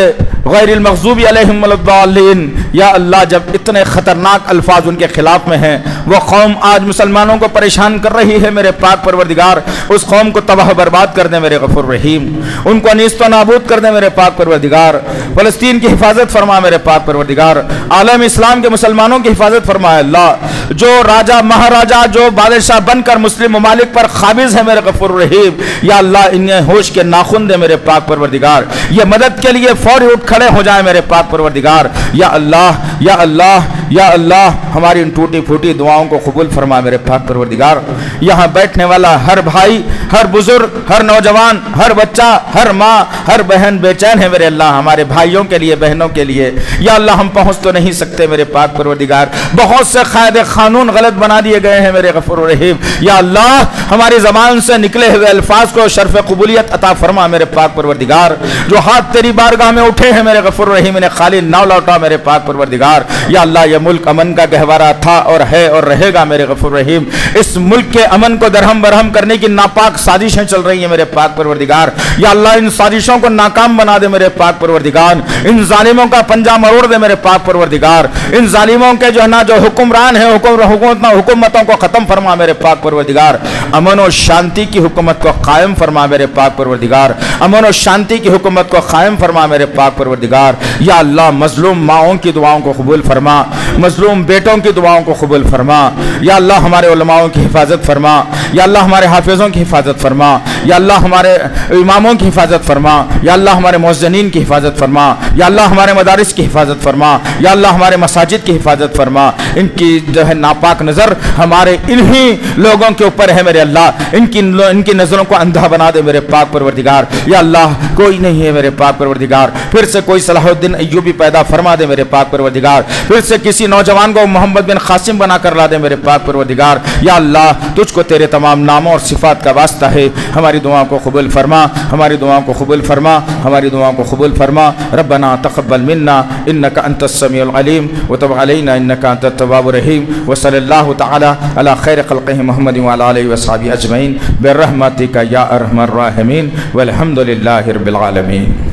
गैरिल मग़ज़ूबी अलैहिम वलद्दाल्लीन। या अल्लाह, जब इतने ख़तरनाक अल्फाज उनके ख़िलाफ़ में हैं, वो कौम आज मुसलमानों को परेशान कर रही है मेरे पाक परवरदिगार, उस कौम को तबाह बर्बाद कर दे मेरे गफ़ूर रहीम, उनको नीस्त नाबूद कर दे मेरे पाक परवरदिगार। फ़लस्तीन की हिफाजत फरमा मेरे पाक परवरदिगार, आलम इस्लाम के मुसलमानों की हिफाजत फरमा अल्लाह। जो राजा महाराजा जो बादशाह बनकर मुस्लिम ममालिक पर काबिज़ है मेरे गफ़ूर रहीम, या अल्लाह इन्हें होश के नाखून दे मेरे पाक परवरदिगार, ये मदद के लिए फौरी उठ खड़े हो जाए मेरे पाक परवरदिगार। या अल्लाह, या अल्लाह, या अल्लाह, हमारी इन टूटी फूटी दुआओं को कबूल फरमा मेरे पाक परवरदिगार। यहाँ बैठने वाला हर भाई, हर बुजुर्ग, हर नौजवान, हर बच्चा, हर माँ, हर बहन बेचैन है मेरे अल्लाह, हमारे भाइयों के लिए, बहनों के लिए। या अल्लाह, हम पहुँच तो नहीं सकते मेरे पाक परवरदिगार, बहुत से कायदे कानून गलत बना दिए गए हैं मेरे गफूर रहीम। या अल्लाह, हमारी ज़बान से निकले हुए अल्फाज को शर्फ कबूलियत अता फरमा मेरे पाक परवरदिगार। जो हाथ तेरी बारगाह में उठे हैं मेरे गफूर रहीम, इन्हें खाली ना लौटा मेरे पाक परवरदिगार। या अल्लाह, ये मुल्क अमन का गहवारा था और है और रहेगा मेरे गफूर रहीम। इस मुल्क के अमन को दरहम बरहम करने की नापाक साजिशें चल रही हैं मेरे पाक परवरदिगार। या अल्लाह, इन साजिशों को नाकाम बना दे मेरे पाक परवरदिगार, इन जालिमों का पंजा मरोड़ दे मेरे पाक परवरदिगार, इन जालिमों के जो है ना, जो हुक्मरान है, हुकूमतों को खत्म फरमा मेरे पाक परवरदिगार। अमन और शांति की हुकूमत को कायम फरमा मेरे पाक परवरदिगार, अमन और शांति की हुकूमत को कायम फरमा मेरे पाक परवरदिगार। या अल्लाह, मजलूम माओं की दुआओं को कबूल फरमा, मजलूम बेटों की दुआओं को कबूल फरमा। या अल्लाह, हमारे उलमाओं की हिफाजत फरमा। या अल्लाह, हमारे हाफिज़ों की हिफाजत फरमा। या अल्लाह, हमारे इमामों की हिफाजत फरमा। या अल्लाह, हमारे मुअज़्ज़िनीन की हिफाजत फरमा। या अल्लाह, हमारे मदारिस की हिफाजत फरमा। या अल्लाह, हमारे मसाजिद की हिफाजत फरमा। इनकी जो है नापाक नज़र हमारे इन्हीं लोगों के ऊपर है मेरे अल्लाह, इनकी नज़रों को अंधा बना दे मेरे पाक परवरदिगार। या अल्लाह, कोई नहीं है मेरे पाक परवरदिगार, फिर से कोई सलाहुद्दीन अय्यूबी पैदा फरमा दे मेरे पाक परवरदिगार, फिर से किसी नौजवान को मोहम्मद बिन कासिम बना कर ला दे मेरे पाक परवरदिगार। या अल्लाह, तुझको तेरे तमाम नामों और सिफात का वास्ता है, हमारी दुआओं को कबूल फरमा, हमारी दुआओं को कबूल फरमा, हमारी दुआओं को कबूल फरमा। रब्बना तक़ब्बल मिन्ना इन्नका अंतस समीउल अलीम व तब अलैना इन्नका अंतत तव्वाबुर रहीम व सल्लल्लाहु तआला अला खैर खल्क़िहि मुहम्मद व अला आलिहि व अस्हाबिहि अजमईन बिर्रहमतिका या अरहमर राहिमीन वल्हम्दुलिल्लाहि रब्बिल आलमीन।